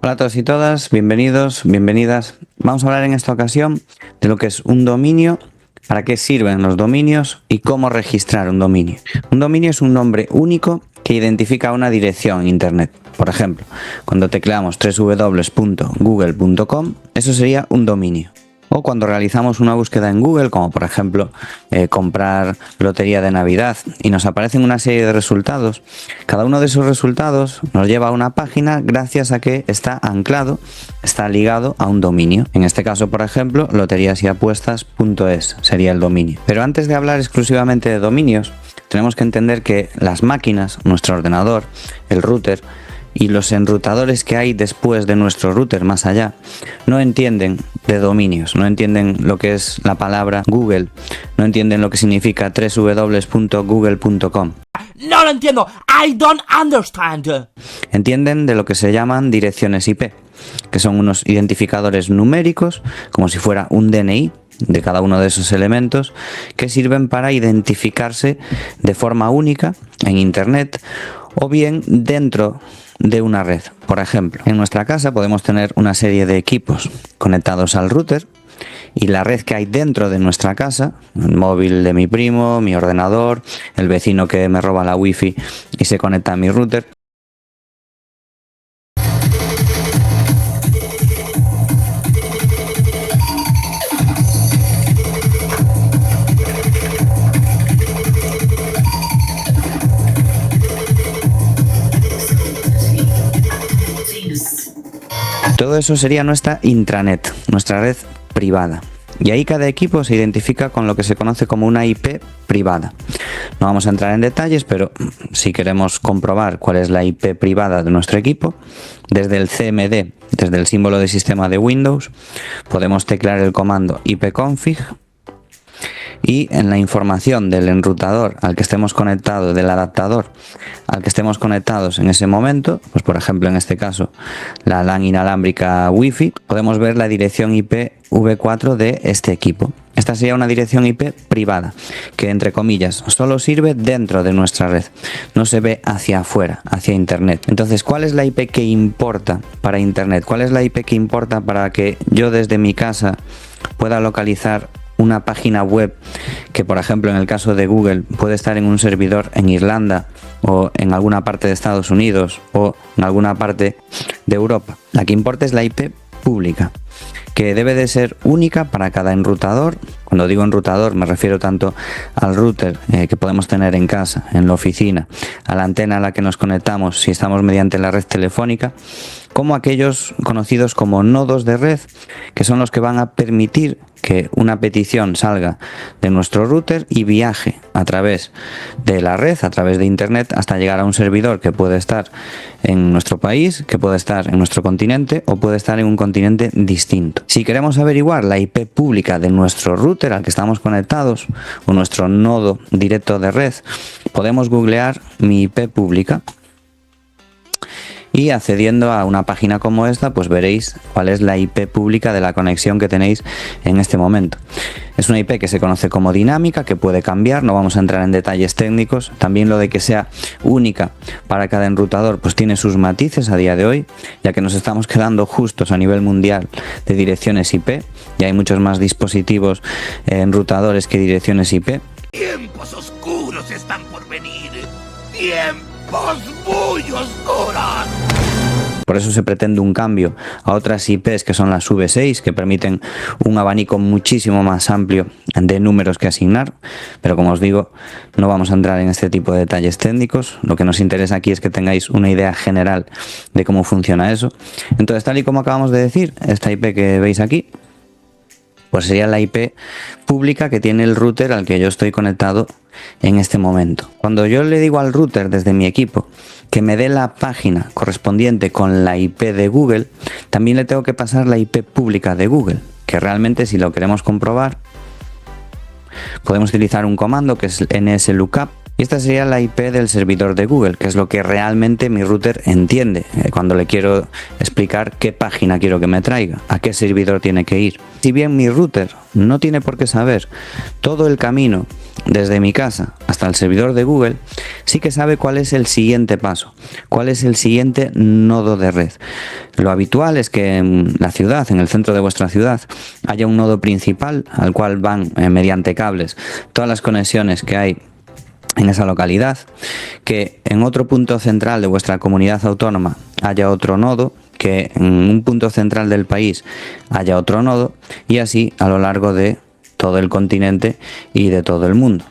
Hola a todos y todas, bienvenidos, bienvenidas. Vamos a hablar en esta ocasión de lo que es un dominio, para qué sirven los dominios y cómo registrar un dominio. Un dominio es un nombre único que identifica una dirección en Internet. Por ejemplo, cuando tecleamos www.google.com, eso sería un dominio. O cuando realizamos una búsqueda en Google, como por ejemplo comprar lotería de Navidad, y nos aparecen una serie de resultados, cada uno de esos resultados nos lleva a una página gracias a que está anclado, está ligado a un dominio. En este caso, por ejemplo, loteriasapuestas.es sería el dominio. Pero antes de hablar exclusivamente de dominios, tenemos que entender que las máquinas, nuestro ordenador, el router, y los enrutadores que hay después de nuestro router más allá no entienden de dominios, no entienden lo que es la palabra Google, no entienden lo que significa www.google.com. No lo entiendo. I don't understand. Entienden de lo que se llaman direcciones IP, que son unos identificadores numéricos, como si fuera un DNI de cada uno de esos elementos, que sirven para identificarse de forma única en Internet o bien dentro de una red. Por ejemplo, en nuestra casa podemos tener una serie de equipos conectados al router y la red que hay dentro de nuestra casa, el móvil de mi primo, mi ordenador, el vecino que me roba la wifi y se conecta a mi router. Todo eso sería nuestra intranet, nuestra red privada. Y ahí cada equipo se identifica con lo que se conoce como una IP privada. No vamos a entrar en detalles, pero si queremos comprobar cuál es la IP privada de nuestro equipo, desde el CMD, desde el símbolo de sistema de Windows, podemos teclear el comando ipconfig y en la información del enrutador al que estemos conectados, del adaptador al que estemos conectados en ese momento, pues por ejemplo en este caso la LAN inalámbrica Wi-Fi, podemos ver la dirección IPv4 de este equipo. Esta sería una dirección IP privada, que entre comillas solo sirve dentro de nuestra red, no se ve hacia afuera, hacia Internet. Entonces, ¿cuál es la IP que importa para Internet? ¿Cuál es la IP que importa para que yo desde mi casa pueda localizar una página web que, por ejemplo, en el caso de Google, puede estar en un servidor en Irlanda o en alguna parte de Estados Unidos o en alguna parte de Europa? La que importa es la IP pública, que debe de ser única para cada enrutador. Cuando digo enrutador me refiero tanto al router que podemos tener en casa, en la oficina, a la antena a la que nos conectamos si estamos mediante la red telefónica, como aquellos conocidos como nodos de red, que son los que van a permitir que una petición salga de nuestro router y viaje a través de la red, a través de Internet, hasta llegar a un servidor que puede estar en nuestro país, que puede estar en nuestro continente o puede estar en un continente distinto. Si queremos averiguar la IP pública de nuestro router al que estamos conectados o nuestro nodo directo de red, podemos googlear mi IP pública. Y accediendo a una página como esta, pues veréis cuál es la IP pública de la conexión que tenéis en este momento. Es una IP que se conoce como dinámica, que puede cambiar, no vamos a entrar en detalles técnicos. También lo de que sea única para cada enrutador, pues tiene sus matices a día de hoy, ya que nos estamos quedando justos a nivel mundial de direcciones IP, y hay muchos más dispositivos enrutadores que direcciones IP. Tiempos oscuros están por venir. Tiempos muy oscuros. Por eso se pretende un cambio a otras IPs que son las V6, que permiten un abanico muchísimo más amplio de números que asignar, pero como os digo, no vamos a entrar en este tipo de detalles técnicos. Lo que nos interesa aquí es que tengáis una idea general de cómo funciona eso. Entonces, tal y como acabamos de decir, esta IP que veis aquí, pues sería la IP pública que tiene el router al que yo estoy conectado en este momento. Cuando yo le digo al router desde mi equipo que me dé la página correspondiente con la IP de Google, también le tengo que pasar la IP pública de Google, que realmente, si lo queremos comprobar, podemos utilizar un comando que es nslookup, Y esta sería la IP del servidor de Google, que es lo que realmente mi router entiende cuando le quiero explicar qué página quiero que me traiga, a qué servidor tiene que ir. Si bien mi router no tiene por qué saber todo el camino desde mi casa hasta el servidor de Google, sí que sabe cuál es el siguiente paso, cuál es el siguiente nodo de red. Lo habitual es que en la ciudad, en el centro de vuestra ciudad, haya un nodo principal al cual van mediante cables todas las conexiones que hay en esa localidad, que en otro punto central de vuestra comunidad autónoma haya otro nodo, que en un punto central del país haya otro nodo, y así a lo largo de todo el continente y de todo el mundo.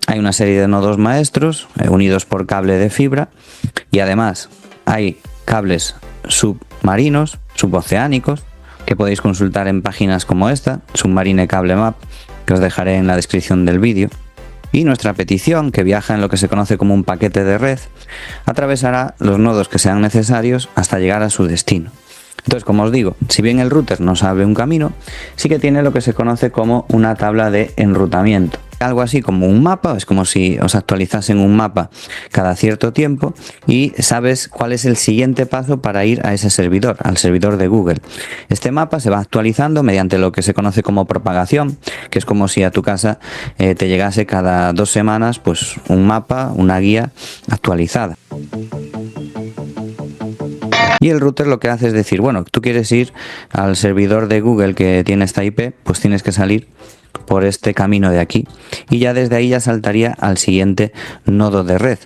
Hay una serie de nodos maestros unidos por cable de fibra, y además hay cables submarinos, suboceánicos, que podéis consultar en páginas como esta, Submarine Cable Map, que os dejaré en la descripción del vídeo. Y nuestra petición, que viaja en lo que se conoce como un paquete de red, atravesará los nodos que sean necesarios hasta llegar a su destino. Entonces, como os digo, si bien el router no sabe un camino, sí que tiene lo que se conoce como una tabla de enrutamiento. Algo así como un mapa, es como si os actualizasen un mapa cada cierto tiempo y sabes cuál es el siguiente paso para ir a ese servidor, al servidor de Google. Este mapa se va actualizando mediante lo que se conoce como propagación, que es como si a tu casa te llegase cada 2 semanas pues un mapa, una guía actualizada. Y el router lo que hace es decir, bueno, tú quieres ir al servidor de Google que tiene esta IP, pues tienes que salir por este camino de aquí, y ya desde ahí ya saltaría al siguiente nodo de red,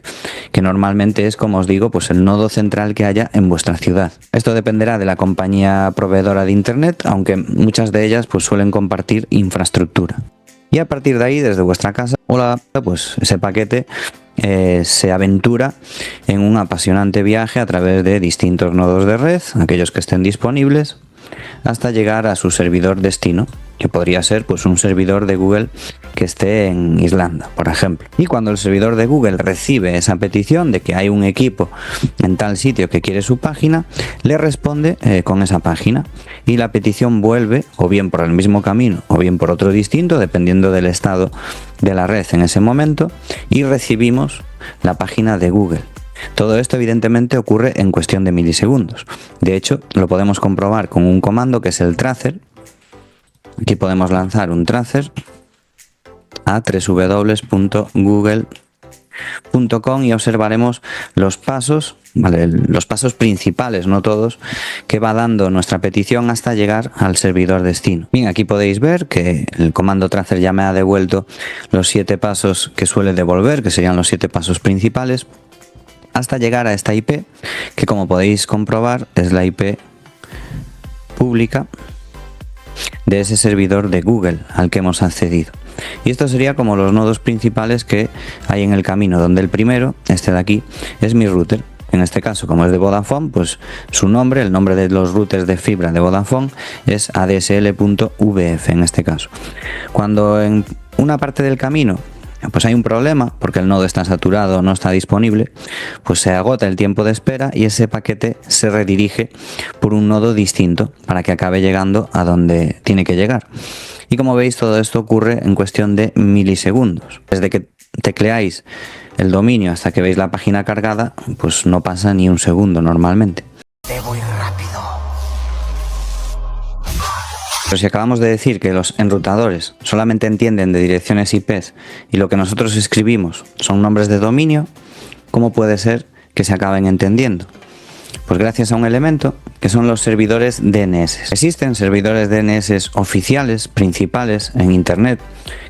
que normalmente es, como os digo, pues el nodo central que haya en vuestra ciudad. Esto dependerá de la compañía proveedora de internet, aunque muchas de ellas pues suelen compartir infraestructura. Y a partir de ahí, desde vuestra casa, pues ese paquete se aventura en un apasionante viaje a través de distintos nodos de red, aquellos que estén disponibles, hasta llegar a su servidor destino, que podría ser pues un servidor de Google que esté en Irlanda, por ejemplo. Y cuando el servidor de Google recibe esa petición de que hay un equipo en tal sitio que quiere su página, le responde con esa página, y la petición vuelve o bien por el mismo camino o bien por otro distinto, dependiendo del estado de la red en ese momento, y recibimos la página de Google. Todo esto evidentemente ocurre en cuestión de milisegundos. De hecho, lo podemos comprobar con un comando que es el tracer. Aquí podemos lanzar un tracer a www.google.com y observaremos los pasos, ¿vale? Los pasos principales, no todos, que va dando nuestra petición hasta llegar al servidor destino. Bien, aquí podéis ver que el comando tracer ya me ha devuelto los 7 pasos que suele devolver, que serían los 7 pasos principales, hasta llegar a esta IP, que como podéis comprobar es la IP pública de ese servidor de Google al que hemos accedido. Y esto sería como los nodos principales que hay en el camino, donde el primero, este de aquí, es mi router. En este caso, como es de Vodafone, pues su nombre, el nombre de los routers de fibra de Vodafone es adsl.vf en este caso. Cuando en una parte del camino pues hay un problema, porque el nodo está saturado o no está disponible, pues se agota el tiempo de espera y ese paquete se redirige por un nodo distinto para que acabe llegando a donde tiene que llegar. Y como veis, todo esto ocurre en cuestión de milisegundos. Desde que tecleáis el dominio hasta que veis la página cargada, pues no pasa ni un segundo normalmente. Debo ir rápido. Pero si acabamos de decir que los enrutadores solamente entienden de direcciones IP y lo que nosotros escribimos son nombres de dominio, ¿cómo puede ser que se acaben entendiendo? Pues gracias a un elemento que son los servidores DNS. Existen servidores DNS oficiales, principales en Internet,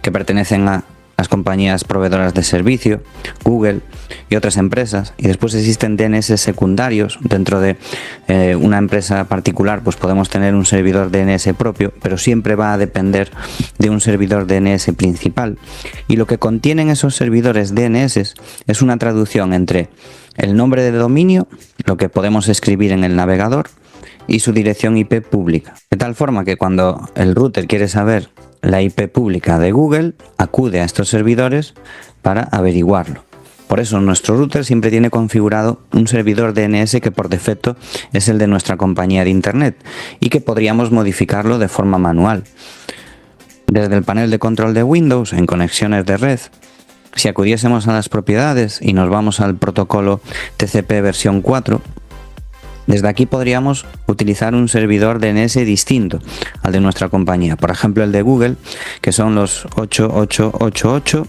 que pertenecen a las compañías proveedoras de servicio, Google y otras empresas, y después existen DNS secundarios. Dentro de una empresa particular pues podemos tener un servidor DNS propio, pero siempre va a depender de un servidor DNS principal, y lo que contienen esos servidores DNS es una traducción entre el nombre de dominio, lo que podemos escribir en el navegador, y su dirección IP pública, de tal forma que cuando el router quiere saber la IP pública de Google, acude a estos servidores para averiguarlo. Por eso nuestro router siempre tiene configurado un servidor DNS que por defecto es el de nuestra compañía de internet y que podríamos modificarlo de forma manual. Desde el panel de control de Windows, en conexiones de red, Si acudiésemos a las propiedades y nos vamos al protocolo TCP versión 4, desde aquí podríamos utilizar un servidor DNS distinto al de nuestra compañía. Por ejemplo, el de Google, que son los 8888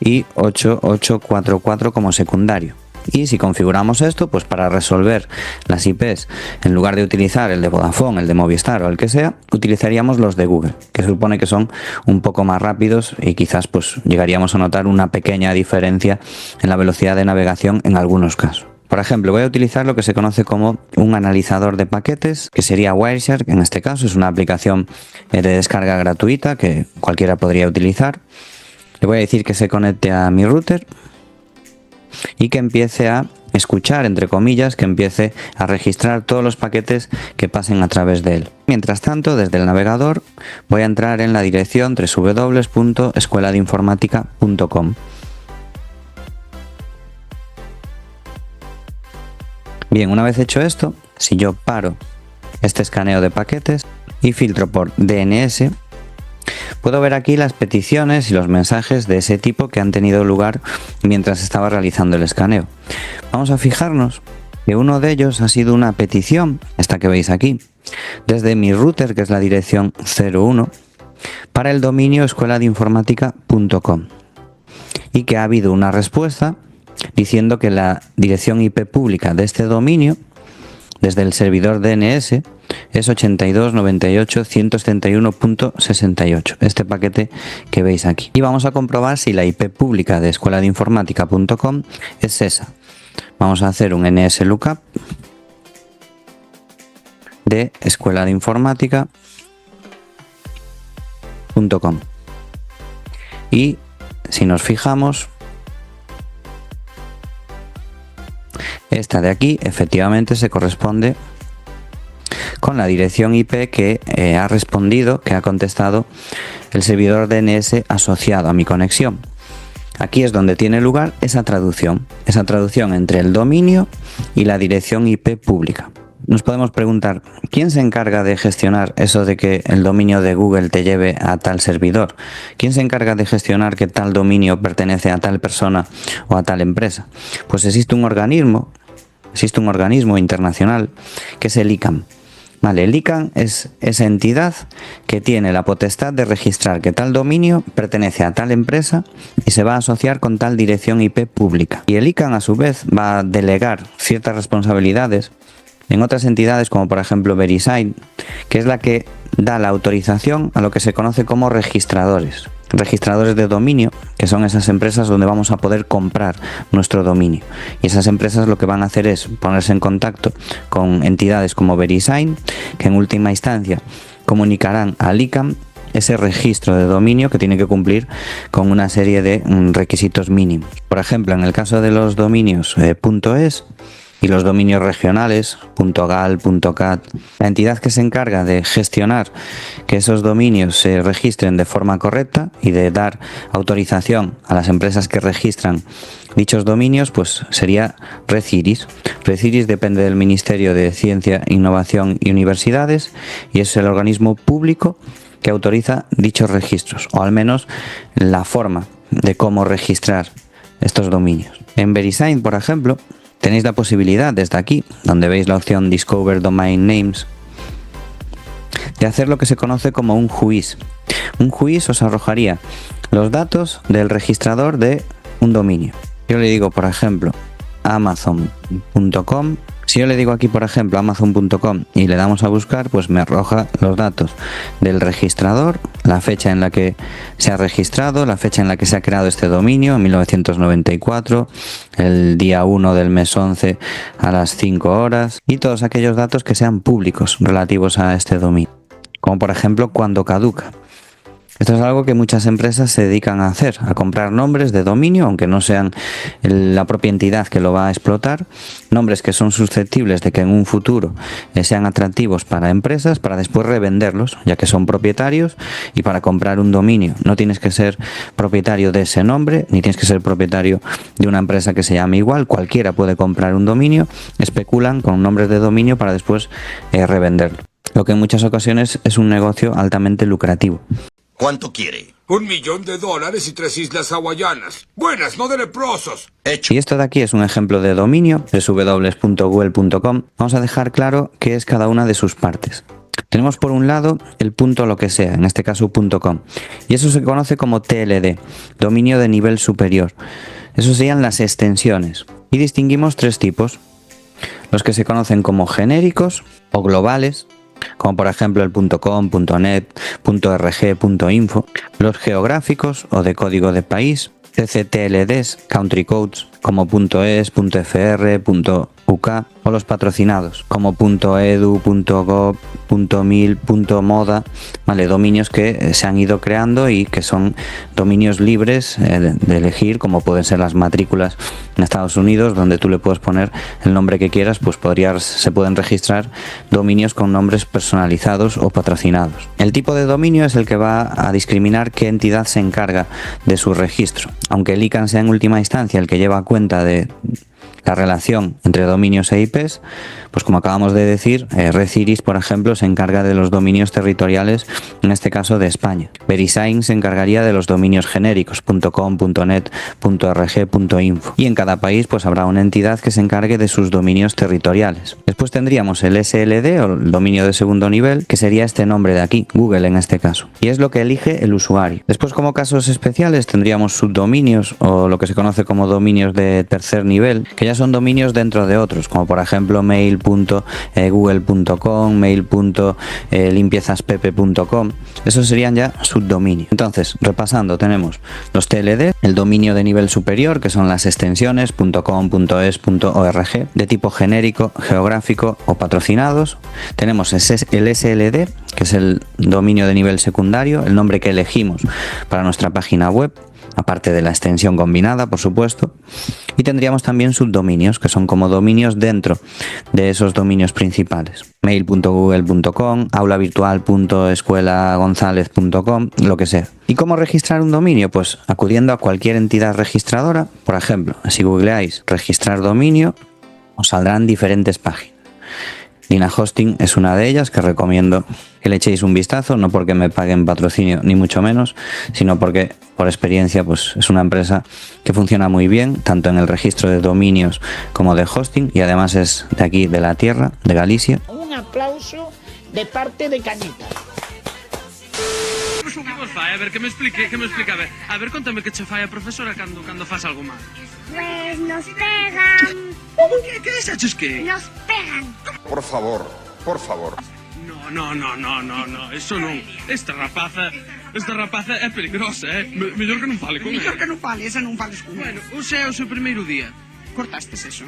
y 8844 como secundario. Y si configuramos esto, pues para resolver las IPs, en lugar de utilizar el de Vodafone, el de Movistar o el que sea, utilizaríamos los de Google, que se supone que son un poco más rápidos y quizás pues llegaríamos a notar una pequeña diferencia en la velocidad de navegación en algunos casos. Por ejemplo, voy a utilizar lo que se conoce como un analizador de paquetes, que sería Wireshark. En este caso es una aplicación de descarga gratuita que cualquiera podría utilizar. Le voy a decir que se conecte a mi router y que empiece a escuchar, entre comillas, que empiece a registrar todos los paquetes que pasen a través de él. Mientras tanto, desde el navegador voy a entrar en la dirección www.escueladeinformatica.com. Bien, una vez hecho esto, si yo paro este escaneo de paquetes y filtro por DNS, puedo ver aquí las peticiones y los mensajes de ese tipo que han tenido lugar mientras estaba realizando el escaneo. Vamos a fijarnos que uno de ellos ha sido una petición, esta que veis aquí, desde mi router, que es la dirección 01, para el dominio escueladeinformatica.com, y que ha habido una respuesta diciendo que la dirección IP pública de este dominio, desde el servidor DNS, es 82.98.171.68, este paquete que veis aquí. Y vamos a comprobar si la IP pública de escueladeinformatica.com es esa. Vamos a hacer un NSLookup de escueladeinformatica.com. Y si nos fijamos, esta de aquí efectivamente se corresponde con la dirección IP que ha respondido, que ha contestado el servidor DNS asociado a mi conexión. Aquí es donde tiene lugar esa traducción entre el dominio y la dirección IP pública. Nos podemos preguntar, ¿quién se encarga de gestionar eso de que el dominio de Google te lleve a tal servidor? ¿Quién se encarga de gestionar que tal dominio pertenece a tal persona o a tal empresa? Pues existe un organismo internacional que es el ICANN. Vale, el ICANN es esa entidad que tiene la potestad de registrar que tal dominio pertenece a tal empresa y se va a asociar con tal dirección IP pública. Y el ICANN a su vez va a delegar ciertas responsabilidades en otras entidades como por ejemplo VeriSign, que es la que da la autorización a lo que se conoce como registradores de dominio, que son esas empresas donde vamos a poder comprar nuestro dominio. Y esas empresas lo que van a hacer es ponerse en contacto con entidades como VeriSign, que en última instancia comunicarán al ICANN ese registro de dominio que tiene que cumplir con una serie de requisitos mínimos. Por ejemplo, en el caso de los dominios .es y los dominios regionales, .gal, .cat, la entidad que se encarga de gestionar que esos dominios se registren de forma correcta y de dar autorización a las empresas que registran dichos dominios, pues sería Reciris. Reciris depende del Ministerio de Ciencia, Innovación y Universidades y es el organismo público que autoriza dichos registros, o al menos la forma de cómo registrar estos dominios. En VeriSign, por ejemplo, tenéis la posibilidad desde aquí, donde veis la opción Discover Domain Names, de hacer lo que se conoce como un whois. Un whois os arrojaría los datos del registrador de un dominio. Yo le digo, por ejemplo, amazon.com. Si yo le digo aquí, por ejemplo, amazon.com y le damos a buscar, pues me arroja los datos del registrador, la fecha en la que se ha registrado, la fecha en la que se ha creado este dominio, en 1994, el día 1 del mes 11 a las 5 horas y todos aquellos datos que sean públicos relativos a este dominio, como por ejemplo cuando caduca. Esto es algo que muchas empresas se dedican a hacer, a comprar nombres de dominio, aunque no sean la propia entidad que lo va a explotar, nombres que son susceptibles de que en un futuro sean atractivos para empresas, para después revenderlos, ya que son propietarios, y para comprar un dominio no tienes que ser propietario de ese nombre, ni tienes que ser propietario de una empresa que se llame igual, cualquiera puede comprar un dominio, especulan con nombres de dominio para después revenderlo, lo que en muchas ocasiones es un negocio altamente lucrativo. ¿Cuánto quiere? $1.000.000 y 3 islas hawaianas. Buenas, no de leprosos. Hecho. Y esto de aquí es un ejemplo de dominio, www.google.com. Vamos a dejar claro qué es cada una de sus partes. Tenemos por un lado el punto lo que sea, en este caso .com, y eso se conoce como TLD, dominio de nivel superior. Eso serían las extensiones. Y distinguimos tres tipos: los que se conocen como genéricos o globales, como por ejemplo el .com, .net, .rg, .info, los geográficos o de código de país, CCTLDs, country codes, como .es, .fr, .uk, o los patrocinados, como .edu, .gov, .mil, .moda, ¿vale? Dominios que se han ido creando y que son dominios libres de elegir, como pueden ser las matrículas en Estados Unidos, donde tú le puedes poner el nombre que quieras, pues se pueden registrar dominios con nombres personalizados o patrocinados. El tipo de dominio es el que va a discriminar qué entidad se encarga de su registro. Aunque el ICANN sea en última instancia el que lleva cuenta de la relación entre dominios e IPs, pues como acabamos de decir, Reciris, por ejemplo, se encarga de los dominios territoriales, en este caso de España. VeriSign se encargaría de los dominios genéricos, .com, .net, .rg, .info. Y en cada país pues habrá una entidad que se encargue de sus dominios territoriales. Después tendríamos el SLD, o el dominio de segundo nivel, que sería este nombre de aquí, Google en este caso. Y es lo que elige el usuario. Después, como casos especiales, tendríamos subdominios, o lo que se conoce como dominios de tercer nivel, que ya son dominios dentro de otros, como por ejemplo mail.google.com, mail.limpiezaspepe.com. Esos serían ya subdominios. Entonces, repasando, tenemos los TLD, el dominio de nivel superior, que son las extensiones .com, .es, .org, de tipo genérico, geográfico o patrocinados. Tenemos el SLD, que es el dominio de nivel secundario, el nombre que elegimos para nuestra página web, aparte de la extensión combinada, por supuesto. Y tendríamos también subdominios, que son como dominios dentro de esos dominios principales. mail.google.com, aulavirtual.escuelagonzalez.com, lo que sea. ¿Y cómo registrar un dominio? Pues acudiendo a cualquier entidad registradora. Por ejemplo, si googleáis registrar dominio, os saldrán diferentes páginas. DynaHosting es una de ellas que recomiendo que le echéis un vistazo, no porque me paguen patrocinio ni mucho menos, sino porque por experiencia pues es una empresa que funciona muy bien, tanto en el registro de dominios como de hosting, y además es de aquí, de la tierra, de Galicia. Un aplauso de parte de Cañita. Que vos fai? A ver, que me explique, a ver, contame que che fai a profesora cando fas algo mal. Pues nos pegan. Que desaches que? Nos pegan. Por favor, por favor. No, eso non. Esta rapaza é peligrosa, mellor que non fale con ela. Mellor que non fale, esa non fales con Bueno, hoxe é o seu primeiro día. Cortastes eso.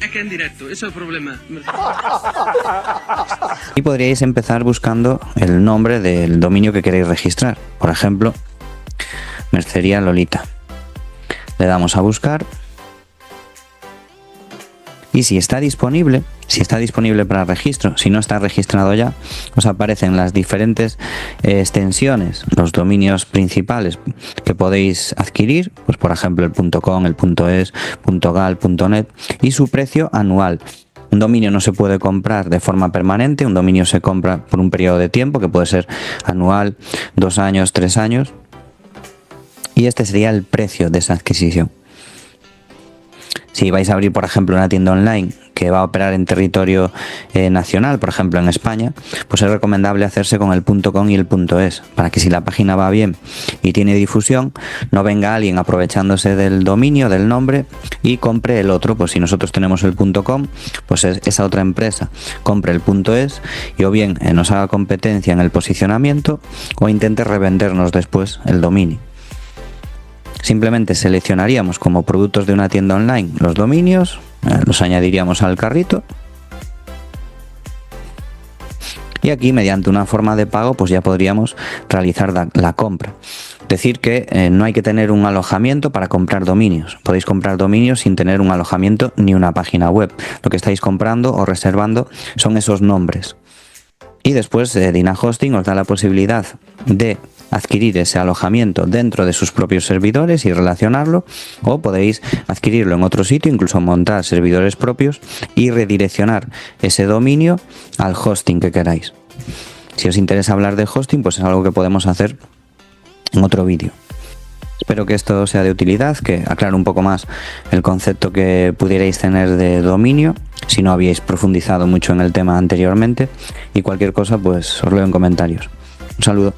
É que é en directo, ese é o problema. Y podríais empezar buscando el nombre del dominio que queréis registrar. Por ejemplo, Mercería Lolita. Le damos a buscar. Y si está disponible para registro, si no está registrado ya, os aparecen las diferentes extensiones, los dominios principales que podéis adquirir, pues por ejemplo el .com, el .es, .gal, .net, y su precio anual. Un dominio no se puede comprar de forma permanente, un dominio se compra por un periodo de tiempo que puede ser anual, 2 años, 3 años, y este sería el precio de esa adquisición. Si vais a abrir, por ejemplo, una tienda online que va a operar en territorio nacional, por ejemplo en España, pues es recomendable hacerse con el .com y el .es, para que si la página va bien y tiene difusión, no venga alguien aprovechándose del dominio, del nombre, y compre el otro. Pues si nosotros tenemos el .com, pues esa otra empresa compre el .es y o bien nos haga competencia en el posicionamiento o intente revendernos después el dominio. Simplemente seleccionaríamos como productos de una tienda online los dominios, los añadiríamos al carrito y aquí, mediante una forma de pago, pues ya podríamos realizar la compra. Decir que no hay que tener un alojamiento para comprar dominios. Podéis comprar dominios sin tener un alojamiento ni una página web. Lo que estáis comprando o reservando son esos nombres. Y después DynaHosting os da la posibilidad de adquirir ese alojamiento dentro de sus propios servidores y relacionarlo, o podéis adquirirlo en otro sitio, incluso montar servidores propios y redireccionar ese dominio al hosting que queráis. Si os interesa hablar de hosting, pues es algo que podemos hacer en otro vídeo. Espero que esto sea de utilidad, que aclare un poco más el concepto que pudierais tener de dominio, si no habíais profundizado mucho en el tema anteriormente, y cualquier cosa pues os leo en comentarios. Un saludo.